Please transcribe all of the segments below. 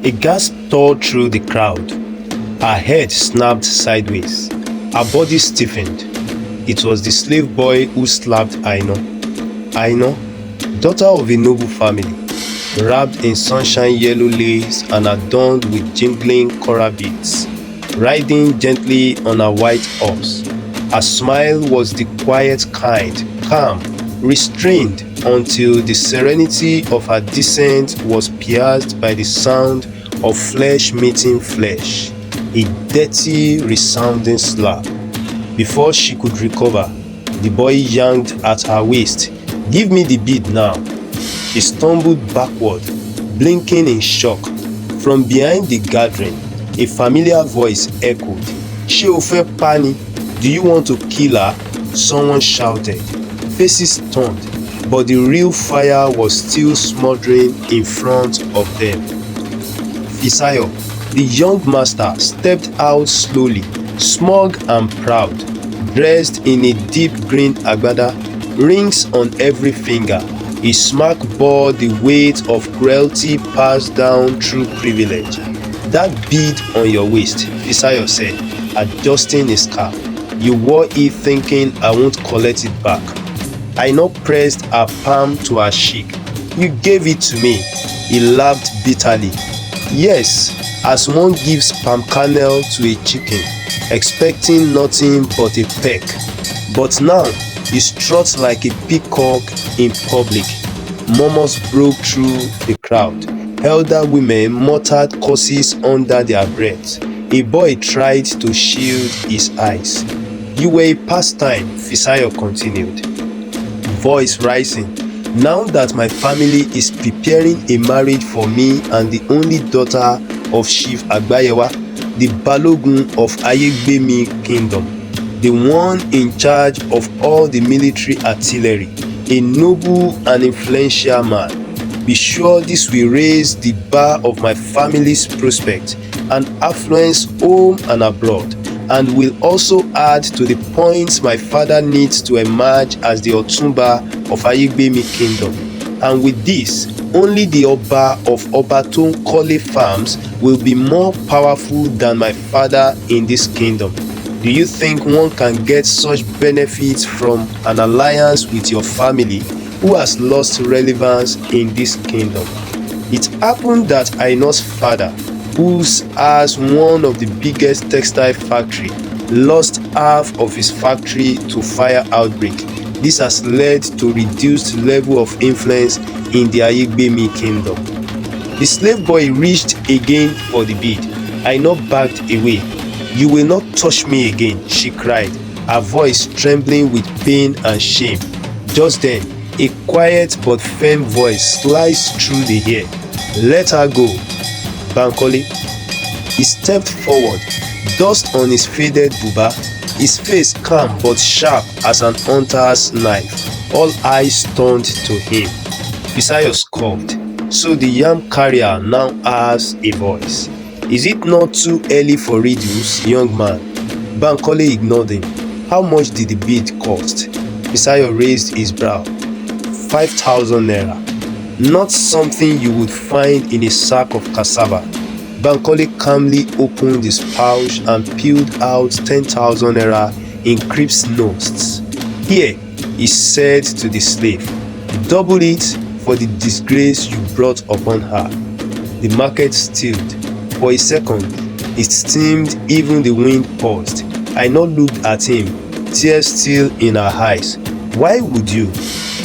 A gasp tore through the crowd. Her head snapped sideways. Her body stiffened. It was the slave boy who slapped Aino. Aino, daughter of a noble family, wrapped in sunshine yellow lace and adorned with jingling coral beads, riding gently on a white horse. Her smile was the quiet kind, calm, restrained, until the serenity of her descent was pierced by the sound of flesh meeting flesh, a dirty, resounding slap. Before she could recover, the boy yanked at her waist. "Give me the bead now." She stumbled backward, blinking in shock. From behind the gathering, a familiar voice echoed. "Ṣé o fẹ́ pa ni? Do you want to kill her?" Someone shouted. Faces turned, but the real fire was still smoldering in front of them. Fisayo, the young master, stepped out slowly, smug and proud, dressed in a deep green agbada, rings on every finger. His smirk bore the weight of cruelty passed down through privilege. "That bead on your waist," Fisayo said, adjusting his cap. "You wore it thinking I won't collect it back." Aino pressed her palm to her cheek. "You gave it to me." He laughed bitterly. "Yes, as one gives palm kernel to a chicken, expecting nothing but a peck. But now you strut like a peacock in public." Murmurs broke through the crowd. Elder women muttered curses under their breath. A boy tried to shield his eyes. "You were a pastime," Fisayo continued, voice rising. "Now that my family is preparing a marriage for me and the only daughter of Chief Agbayewa, the Balogun of Ayegbemi Kingdom, the one in charge of all the military artillery, a noble and influential man, be sure this will raise the bar of my family's prospect and affluence home and abroad, and will also add to the points my father needs to emerge as the Otumba of Ayegbemi Kingdom. And with this, only the Oba of Obantonkole farms will be more powerful than my father in this kingdom. Do you think one can get such benefits from an alliance with your family who has lost relevance in this kingdom?" It happened that Aino's father, who has one of the biggest textile factory, lost half of his factory to fire outbreak. This has led to reduced level of influence in the Ayegbemi Kingdom. The slave boy reached again for the bead. Aino backed away. "You will not touch me again," she cried, her voice trembling with pain and shame. Just then, a quiet but firm voice sliced through the air. "Let her go, Bankole." He stepped forward, dust on his faded buba, his face calm but sharp as an hunter's knife. All eyes turned to him. Fisayo scoffed. "So the yam carrier now has a voice. Is it not too early for riddles, young man?" Bankole ignored him. "How much did the bead cost?" Fisayo raised his brow. 5,000 naira. Not something you would find in a sack of cassava. Bankole calmly opened his pouch and peeled out 10,000 naira in crisp notes. "Here," he said to the slave, "double it for the disgrace you brought upon her." The market stilled. For a second, it seemed even the wind paused. Aino looked at him, tears still in her eyes. "Why would you?"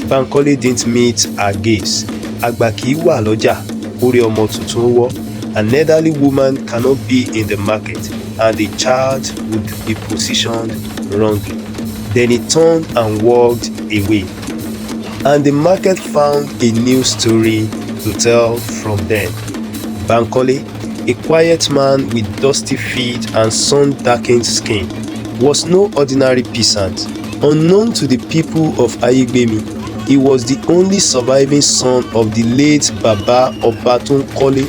Bankole didn't meet her gaze. "Àgbà kìí wà lọ́jà, orí ọmọ tuntun wọ́." An elderly woman cannot be in the market and the child would be positioned wrongly. Then he turned and walked away. And the market found a new story to tell from them. Bankole, a quiet man with dusty feet and sun-darkened skin, was no ordinary peasant. Unknown to the people of Ayegbemi, he was the only surviving son of the late Baba Obantonkole,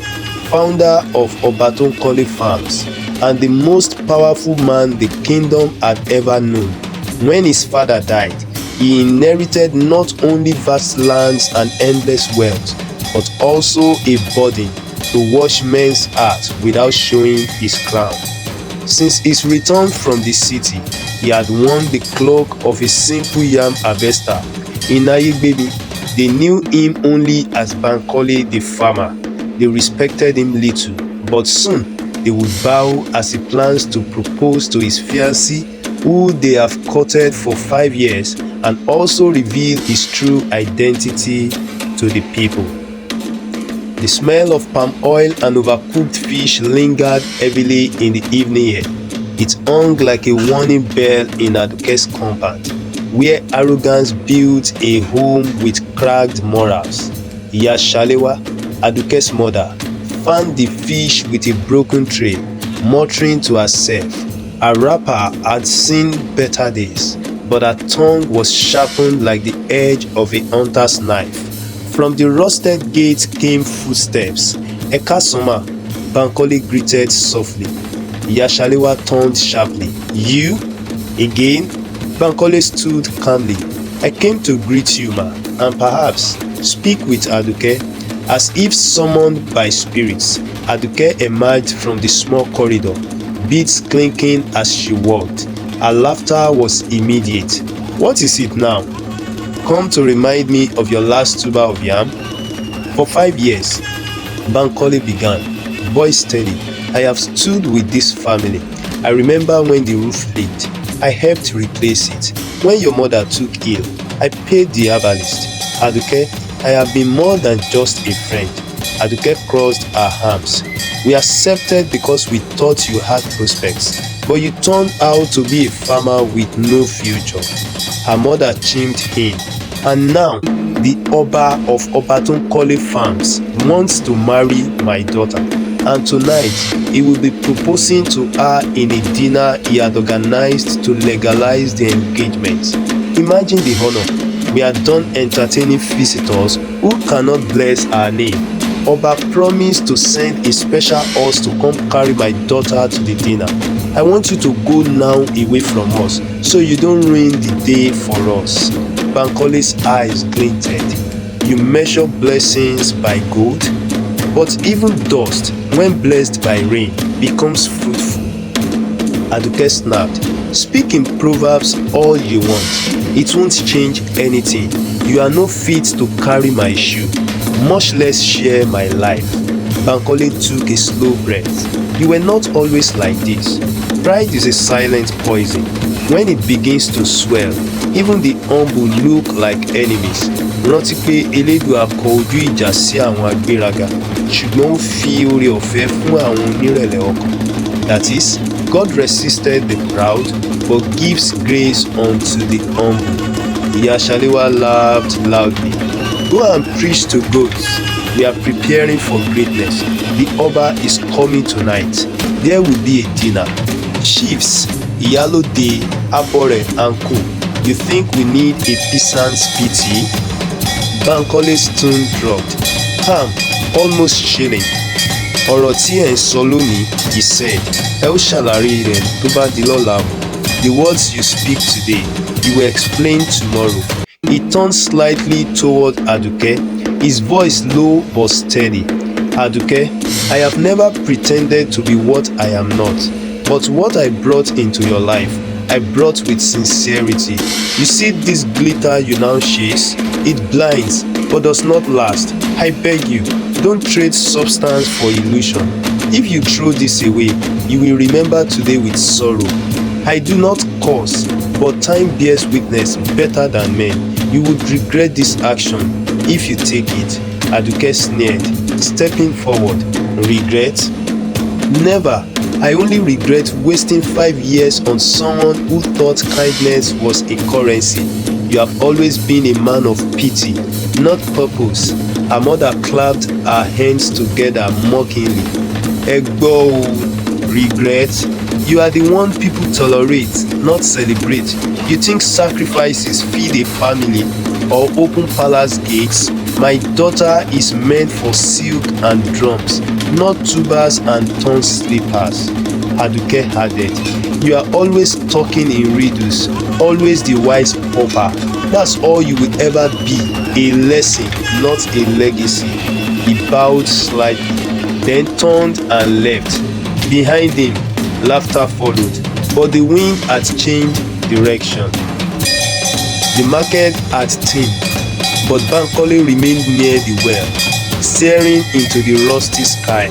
founder of Obantonkole farms, and the most powerful man the kingdom had ever known. When his father died, he inherited not only vast lands and endless wealth, but also a burden, to wash men's hearts without showing his crown. Since his return from the city, he had worn the cloak of a simple yam harvester. In Ayigbebi, they knew him only as Bankole the farmer. They respected him little, but soon they would bow as he plans to propose to his fiancée, who they have courted for 5 years, and also reveal his true identity to the people. The smell of palm oil and overcooked fish lingered heavily in the evening air. It hung like a warning bell in Aduke's compound, where arrogance built a home with cracked morals. Iya Shalewa, Aduke's mother, fanned the fish with a broken tray, muttering to herself. Her wrapper had seen better days, but her tongue was sharpened like the edge of a hunter's knife. From the rusted gate came footsteps. Ekasoma, Bankole greeted softly. Iya Shalewa turned sharply. You? Again? Bankole stood calmly. I came to greet you, ma, and perhaps speak with Aduke. As if summoned by spirits, Aduke emerged from the small corridor, beads clinking as she walked. Her laughter was immediate. What is it now? Come to remind me of your last tuber of yam? For 5 years, Bankole began, voice steady. I have stood with this family. I remember when the roof leaked. I helped replace it. When your mother took ill, I paid the herbalist. Aduke, I have been more than just a friend. Aduke crossed her arms. We accepted because we thought you had prospects, but you turned out to be a farmer with no future. Her mother chimed in. And now, the Oba of Obantonkole farms wants to marry my daughter. And tonight, he will be proposing to her in a dinner he had organized to legalize the engagement. Imagine the honor. We are done entertaining visitors who cannot bless our name. Oba promised to send a special horse to come carry my daughter to the dinner. I want you to go now away from us, so you don't ruin the day for us. Bankole's eyes glinted. You measure blessings by gold, but even dust, when blessed by rain, becomes fruitful. Aduke snapped. Speak in proverbs all you want. It won't change anything. You are no fit to carry my shoe, much less share my life. Bankole took a slow breath. You were not always like this. Pride is a silent poison. When it begins to swell, even the humble look like enemies. Rántí pé Elédùà kọ ojú ìjà sí àwọn agbéraga, ṣùgbọ́n ó fi oore ọ̀fẹ́ fún àwọn onírẹ̀lẹ̀ ọkàn. That is, God resisted the proud, but gives grace unto the humble. Iya Shalewa laughed loudly. Go and preach to goats. We are preparing for greatness. The Oba is coming tonight. There will be a dinner. Chiefs, Iyalode, Abore, and Co. You think we need a peasant's pity? Bankole's tone dropped. Calm, almost chilling. Ọ̀rọ̀ tí ẹ̀ ń sọ lónìí, he said, ẹ ó ṣàlàyé rẹ̀ tó bá di lọ́la o. The words you speak today, you will explain tomorrow. He turned slightly toward Aduke, his voice low but steady. Aduke, I have never pretended to be what I am not, but what I brought into your life, I brought with sincerity. You see this glitter you now chase? It blinds, but does not last. I beg you, don't trade substance for illusion. If you throw this away, you will remember today with sorrow. I do not curse, but time bears witness better than men. You would regret this action if you take it. Aduke sneered, stepping forward. Regret? Never. I only regret wasting 5 years on someone who thought kindness was a currency. You have always been a man of pity, not purpose. Her mother clapped her hands together mockingly. Egbo, regret? You are the one people tolerate, not celebrate. You think sacrifices feed a family or open palace gates? My daughter is meant for silk and drums, not tubers and torn slippers. Aduke added, you are always talking in riddles, always the wise pauper. That's all you will ever be, a lesson, not a legacy. He bowed slightly. then turned and left. Behind him, laughter followed, but the wind had changed direction. The market had thinned, but Bankole remained near the well, staring into the rusty sky.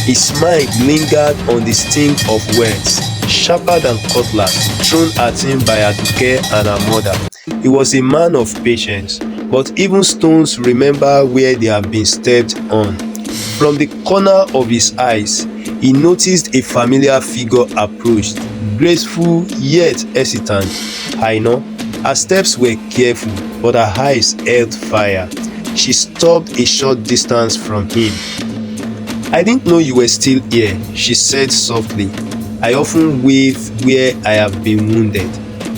His mind lingered on the sting of words, sharper than cutlass, thrown at him by Aduke and her mother. He was a man of patience, but even stones remember where they have been stepped on. From the corner of his eyes, he noticed a familiar figure approached, graceful yet hesitant. Aino. Her steps were careful, but her eyes held fire. She stopped a short distance from him. "I didn't know you were still here," she said softly. "I often wave where I have been wounded.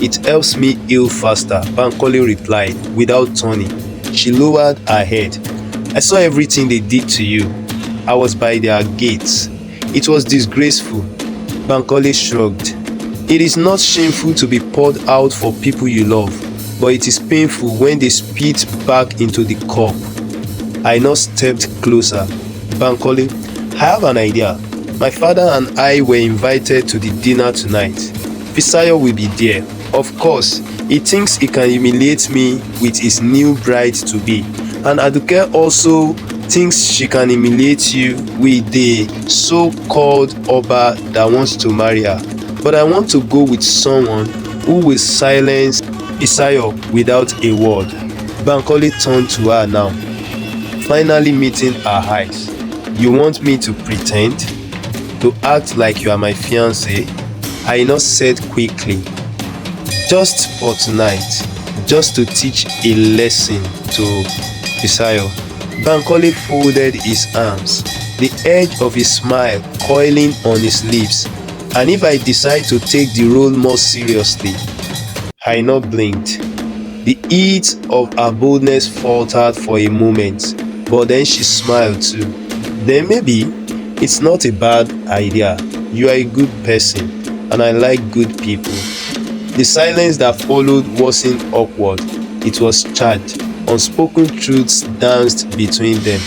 It helps me heal faster," Bankole replied, without turning. She lowered her head. "I saw everything they did to you. I was by their gates. It was disgraceful." Bankole shrugged. "It is not shameful to be poured out for people you love, but it is painful when they spit back into the cup." Aino stepped closer. "Bankole, I have an idea. My father and I were invited to the dinner tonight. Fisayo will be there. Of course, he thinks he can humiliate me with his new bride-to-be. And Aduke also thinks she can humiliate you with the so-called Oba that wants to marry her. But I want to go with someone who will silence Fisayo without a word." Bankole turned to her now, finally meeting her eyes. "You want me to pretend? To act like you are my fiancé?" Aino said quickly. "Just for tonight, just to teach a lesson to Fisayo." Bankole folded his arms, the edge of his smile coiling on his lips. "And if I decide to take the role more seriously?" Aino blinked. The heat of her boldness faltered for a moment, but then she smiled too. "Then maybe it's not a bad idea. You are a good person, and I like good people." The silence that followed wasn't awkward. It was charged. Unspoken truths danced between them.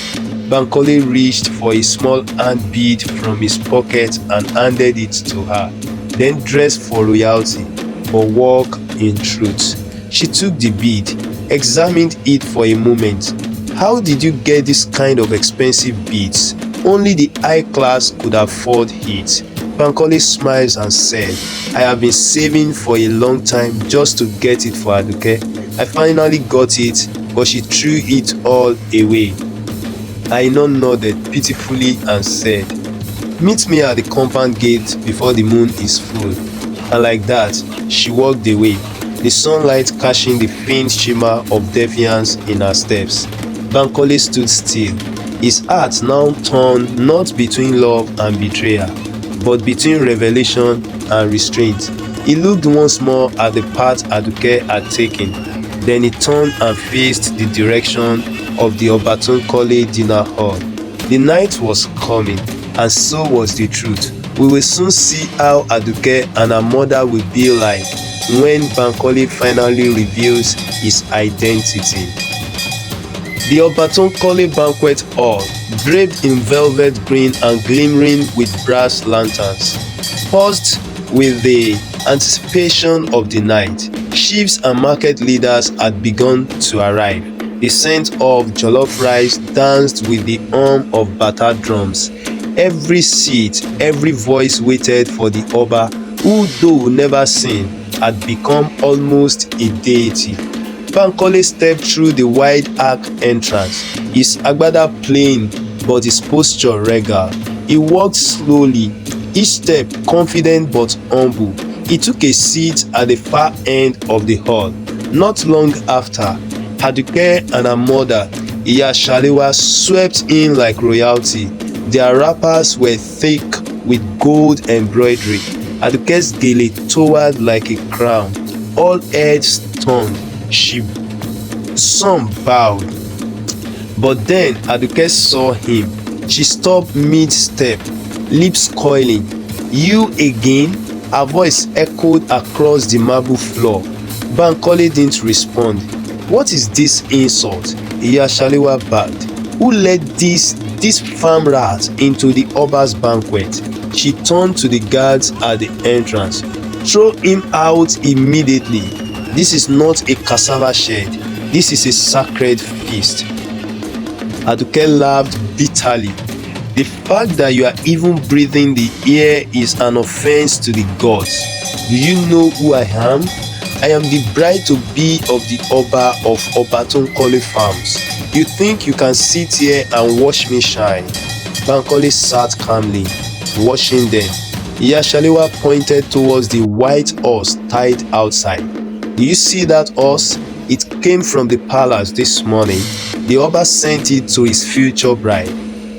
Bankole reached for a small hand bead from his pocket and handed it to her. Then dressed for royalty, but walk in truth. She took the bead, examined it for a moment. "How did you get this kind of expensive beads? Only the high class could afford it." Bankole smiled and said, "I have been saving for a long time just to get it for Aduke. I finally got it, but she threw it all away." Aino nodded pitifully and said, "Meet me at the compound gate before the moon is full." And like that, she walked away, the sunlight catching the faint shimmer of defiance in her steps. Bankole stood still, his heart now torn not between love and betrayal, but between revelation and restraint. He looked once more at the path Aduke had taken. Then he turned and faced the direction of the Obantonkole dinner hall. The night was coming, and so was the truth. We will soon see how Aduke and her mother will be like when Bankole finally reveals his identity. The Obantonkole banquet hall, draped in velvet green and glimmering with brass lanterns, paused with the anticipation of the night. Chiefs and market leaders had begun to arrive. The scent of jollof rice danced with the hum of bata drums. Every seat, every voice waited for the Oba, who, though never seen, had become almost a deity. Bankole stepped through the wide arch entrance, his agbada plain but his posture regal. He walked slowly, each step confident but humble. He took a seat at the far end of the hall. Not long after, Aduke and her mother, Iya Shalewa, swept in like royalty. Their wrappers were thick with gold embroidery. Aduke's gele towered like a crown. All heads turned. Some bowed. But then Aduke saw him. She stopped mid-step, lips coiling. "You again?" Her voice echoed across the marble floor. Bankole didn't respond. "What is this insult?" Iya Shalewa barked. "Who let this this farm rat into the Oba's banquet. She turned to the guards at the entrance. Throw him out immediately. This is not a cassava shed. This is a sacred feast. Aduke laughed bitterly. The fact that you are even breathing the air is an offense to the gods. Do you know who I am? I am the bride-to-be of the Oba of Obantonkole farms. You think you can sit here and watch me shine? Bankole sat calmly, watching them. Iyashalewa pointed towards the white horse tied outside. Do you see that horse? It came from the palace this morning. The Oba sent it to his future bride.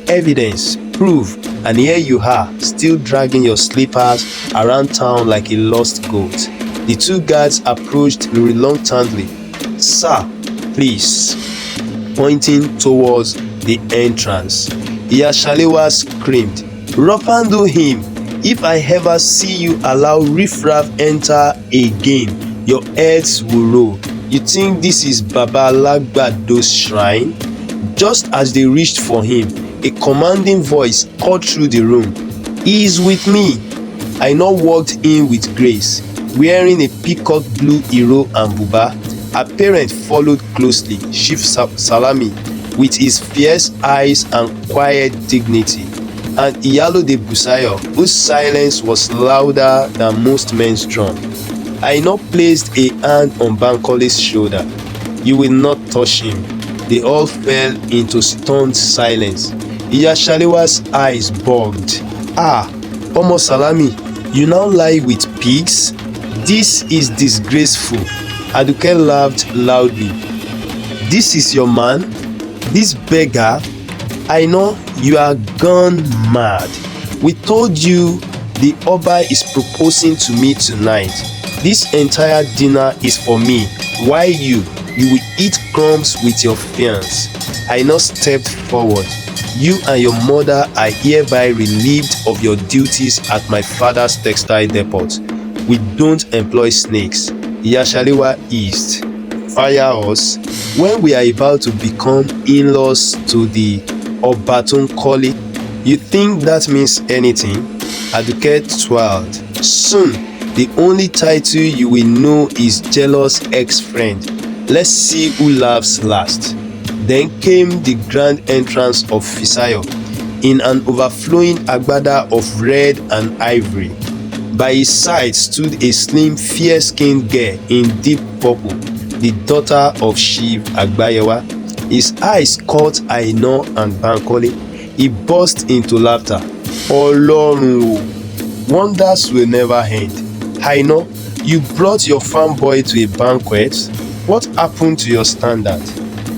Evidence, proof, and here you are, still dragging your slippers around town like a lost goat. The two guards approached reluctantly. Sir, please, pointing towards the entrance. Iyashalewa screamed, Ropando him! If I ever see you allow riffraff enter again, your heads will roll. You think this is Baba Lagbado's shrine? Just as they reached for him, a commanding voice cut through the room. He is with me. Aina walked in with grace, wearing a peacock blue hero and buba. Her parent followed closely, Chief Salami, with his fierce eyes and quiet dignity, and Iyalode Busayo, whose silence was louder than most men's drum. Aina placed a hand on Bankole's shoulder. You will not touch him. They all fell into stunned silence. Iyashalewa's eyes bugged. Ah, Omo Salami, you now lie with pigs? This is disgraceful. Aduke laughed loudly. This is your man? This beggar? I know you are gone mad. We told you the Oba is proposing to me tonight. This entire dinner is for me. Why you will eat crumbs with your fiance. Aina stepped forward. You and your mother are hereby relieved of your duties at my father's textile depot. We don't employ snakes. Iyashalewa eased. Fire us when we are about to become in-laws to the Obantonkole. You think that means anything? Aduke twirled. Soon, the only title you will know is jealous ex-friend. Let's see who laughs last. Then came the grand entrance of Fisayo in an overflowing agbada of red and ivory. By his side stood a slim, fair-skinned girl in deep purple, the daughter of Chief Agbayewa. His eyes caught Aina and Bankole. He burst into laughter. Olorun, wonders will never end. Aina, you brought your farm boy to a banquet. What happened to your standard?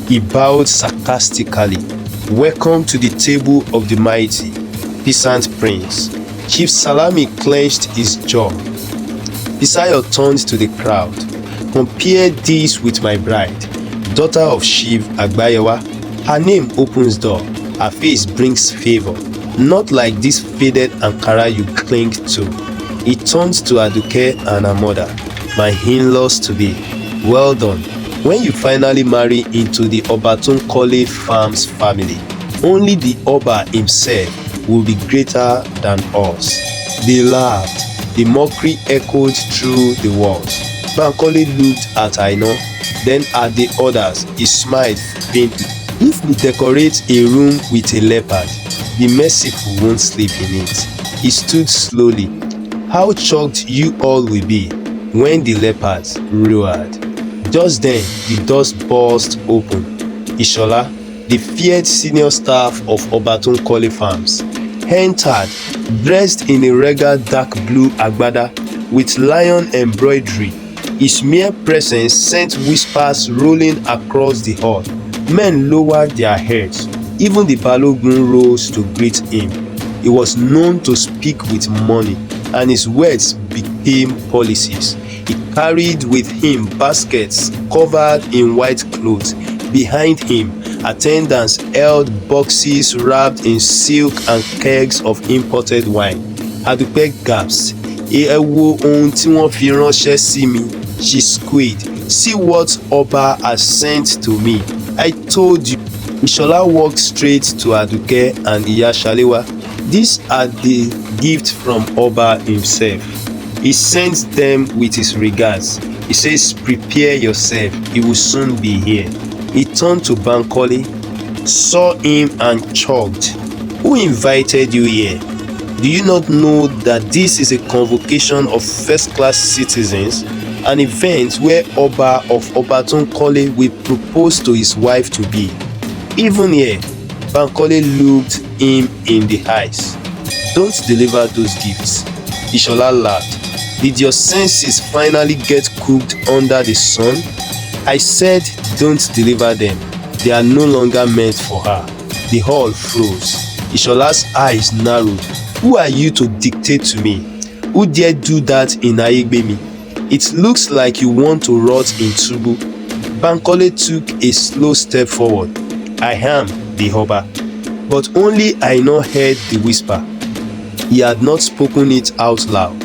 He bowed sarcastically. Welcome to the table of the mighty, peasant prince. Chief Salami clenched his jaw. Fisayo turned to the crowd. Compare this with my bride, daughter of Chief Agbayewa. Her name opens door. Her face brings favor. Not like this faded Ankara you cling to. He turned to Aduke and her mother. My in-laws to be. Well done. When you finally marry into the Obantonkole farms family, only the Oba himself will be greater than us. They laughed. The mockery echoed through the walls. Bankole looked at Aina, then at the others. He smiled faintly. If we decorate a room with a leopard, the merciful won't sleep in it. He stood slowly. How shocked you all will be when the leopards roared. Just then, the doors burst open. Ishola, the feared senior staff of Obantonkole farms, entered, dressed in a regal dark blue agbada with lion embroidery. His mere presence sent whispers rolling across the hall. Men lowered their heads. Even the Balogun rose to greet him. He was known to speak with money, and his words became policies. He carried with him baskets covered in white clothes. Behind him, attendants held boxes wrapped in silk and kegs of imported wine. Adupe gasped. Ẹ wo ohun tí wọ́n fi ránṣẹ́ sí mi. She squealed. See what Oba has sent to me. I told you. Ishola walked straight to Aduke and Iyashalewa. These are the gifts from Oba himself. He sends them with his regards. He says, prepare yourself, he will soon be here. He turned to Bankole, saw him and chuckled. Who invited you here? Do you not know that this is a convocation of first-class citizens, an event where Oba of Obantonkole will propose to his wife to be? Even here, Bankole looked him in the eyes. Don't deliver those gifts. Ishola laughed. Did your senses finally get cooked under the sun? I said don't deliver them. They are no longer meant for her. The hall froze. Ishola's eyes narrowed. Who are you to dictate to me? Who dare do that in Ayegbemi? It looks like you want to rot in Tubu. Bankole took a slow step forward. I am the Oba. But only Aino heard the whisper. He had not spoken it out loud.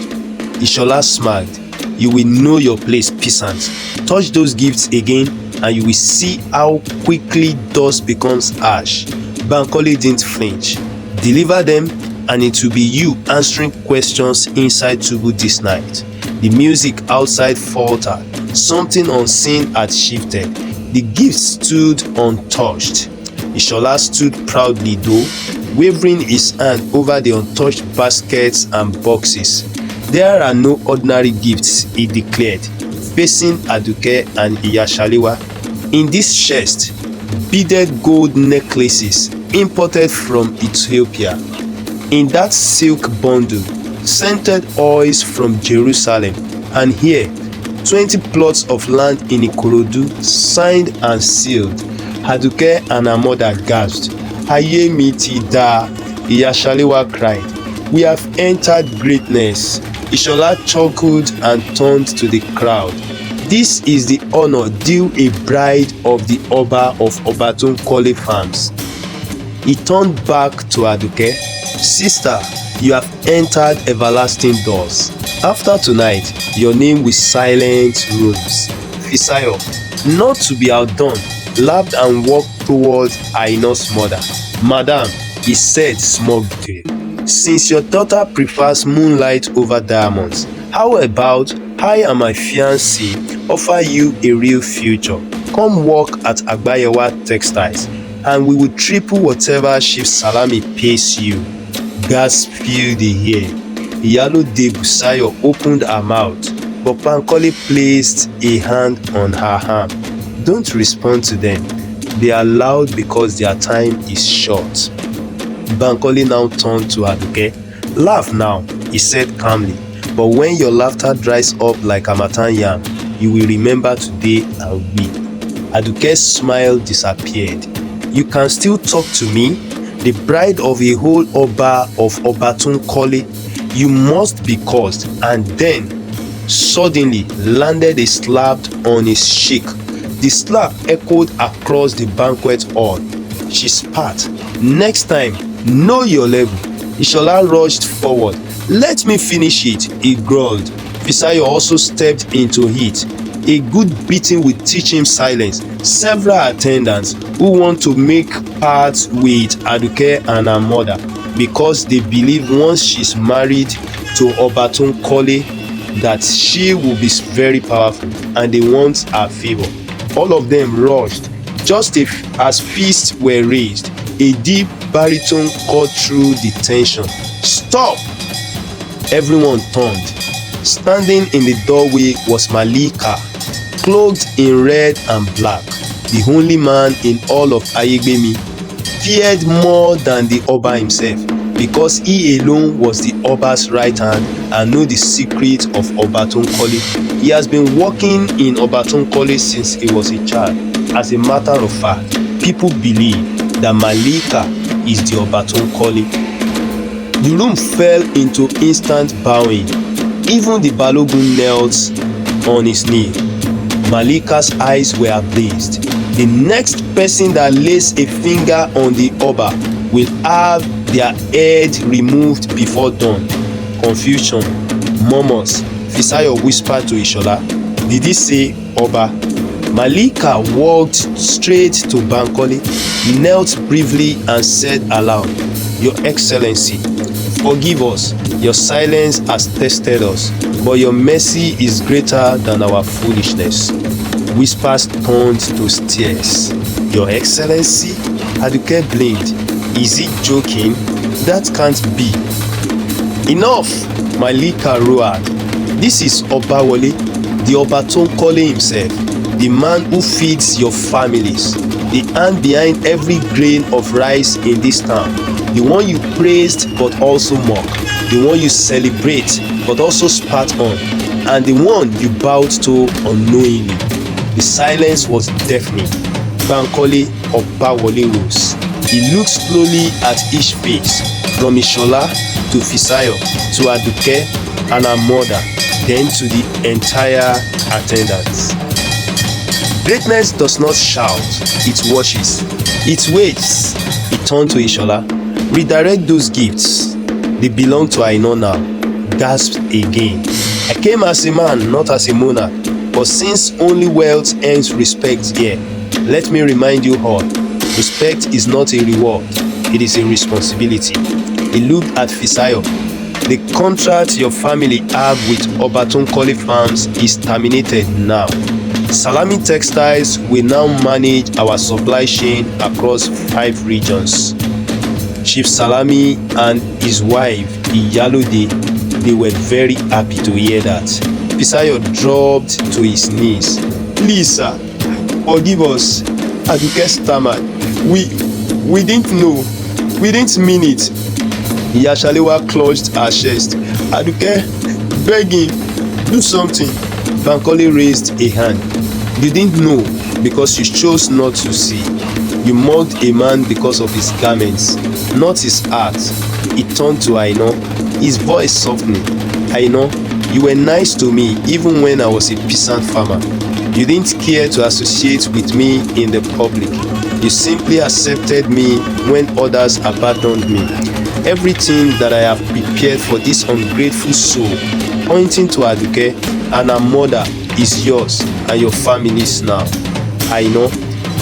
Ishola smiled. You will know your place, peasant. Touch those gifts again and you will see how quickly dust becomes ash. Bankole didn't flinch. Deliver them and it will be you answering questions inside Tubu this night. The music outside faltered. Something unseen had shifted. The gifts stood untouched. Ishola stood proudly though, waving his hand over the untouched baskets and boxes. There are no ordinary gifts, he declared, facing Aduke and Iyashalewa. In this chest, beaded gold necklaces imported from Ethiopia. In that silk bundle, scented oils from Jerusalem. And here, 20 plots of land in Ikorodu, signed and sealed. Aduke and her mother gasped. Aye mi ti da, Iyashalewa cried. We have entered greatness. Ishola chuckled and turned to the crowd. This is the honor due a bride of the Oba of Obantonkole farms. He turned back to Aduke. Sister, you have entered everlasting doors. After tonight, your name will silence rooms. Fisayo, not to be outdone, laughed and walked towards Aino's mother. Madam, he said smugly, since your daughter prefers moonlight over diamonds, how about I and my fiancé offer you a real future? Come work at Agbayewa Textiles and we will triple whatever Chief Salami pays you. Gasp filled the air. Iyalo de Busayo opened her mouth, but Bankole placed a hand on her arm. Don't respond to them. They are loud because their time is short. Bankole now turned to Aduke. Laugh now, he said calmly, but when your laughter dries up like harmattan yam, you will remember today and weep. Aduke's smile disappeared. You can still talk to me? The bride of a whole Oba of Obantonkole? You must be cursed. And then, suddenly, landed a slap on his cheek. The slap echoed across the banquet hall. She spat. Next time, know your level. Ishola rushed forward. Let me finish it, he growled. Fisayo also stepped into it. A good beating will teach him silence. Several attendants who want to make parts with Aduke and her mother because they believe once she's married to Obantonkole that she will be very powerful and they want her favor. All of them rushed. Just as fists were raised, a deep baritone cut through the tension. Stop! Everyone turned. Standing in the doorway was Malika, clothed in red and black, the only man in all of Ayegbemi, feared more than the Oba himself, because he alone was the Oba's right hand and knew the secret of Obantonkole. He has been working in Obantonkole since he was a child. As a matter of fact, people believe that Malika is the Obantonkole. The room fell into instant bowing. Even the Balogun knelt on his knee. Malika's eyes were ablaze. The next person that lays a finger on the Oba will have their head removed before dawn. Confusion, murmurs. Fisayo whispered to Ishola, did he say Oba? Malika walked straight to Obantonkole, knelt bravely and said aloud, "Your Excellency, forgive us. Your silence has tested us, but your mercy is greater than our foolishness." Whispers turned to stares. "Your Excellency?" Aduke blinked. "Is he joking? That can't be." "Enough!" Malika roared. "This is Obawole, the Obantonkole himself, the man who feeds your families, the hand behind every grain of rice in this town, the one you praised but also mocked, the one you celebrate but also spat on, and the one you bowed to unknowingly." The silence was deafening. Obantonkole Obawole rose. He looked slowly at each face, from Ishola to Fisayo to Aduke and her mother, then to the entire attendance. Greatness does not shout, it washes, it waits. He turned to Ishola. "Redirect those gifts. They belong to Aino now." Gasped again. "I came as a man, not as a monarch. But since only wealth earns respect here, let me remind you all, respect is not a reward, it is a responsibility." He looked at Fisayo. "The contract your family have with Obantonkole farms is terminated now. Salami Textiles will now manage our supply chain across 5 regions." Chief Salami and his wife, Iyalode, they were very happy to hear that. Fisayo dropped to his knees. "Please, sir, forgive us." Aduke stammered. We didn't know. We didn't mean it." Iyashalewa clutched her chest. "Aduke, beg him, do something." Obantonkole raised a hand. "You didn't know because you chose not to see. You mocked a man because of his garments, not his heart." He turned to Aino, his voice softening. "Aino, you were nice to me even when I was a peasant farmer. You didn't care to associate with me in the public. You simply accepted me when others abandoned me. Everything that I have prepared for this ungrateful soul," pointing to Aduke and her mother, "is yours and your family's now. Aino,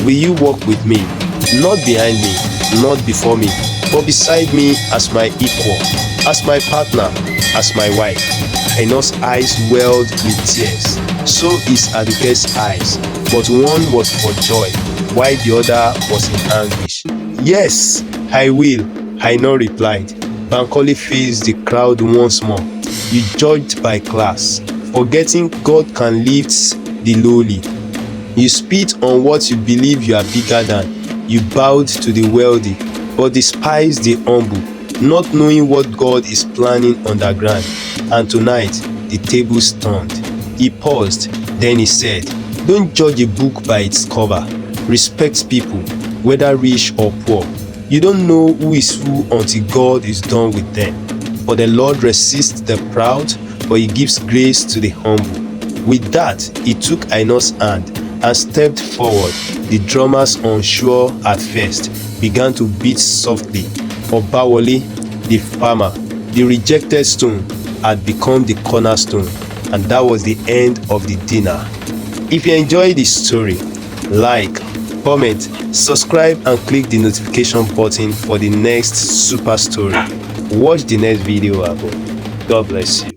will you walk with me? Not behind me, not before me, but beside me as my equal, as my partner, as my wife." Aino's eyes welled with tears. So is Aduke's eyes, but one was for joy, while the other was in anguish. "Yes, I will," Aino replied. Obantonkole faced the crowd once more. "You judged by class, forgetting God can lift the lowly. You spit on what you believe you are bigger than. You bowed to the wealthy, but despised the humble, not knowing what God is planning underground. And tonight, the tables turned." He paused, then he said, "Don't judge a book by its cover. Respect people, whether rich or poor. You don't know who is who until God is done with them. For the Lord resists the proud, but he gives grace to the humble." With that, he took Aino's hand and stepped forward. The drummers, unsure at first, began to beat softly. Obawole, the farmer, the rejected stone, had become the cornerstone, and that was the end of the dinner. If you enjoyed this story, like, comment, subscribe and click the notification button for the next super story. Watch the next video above. God bless you.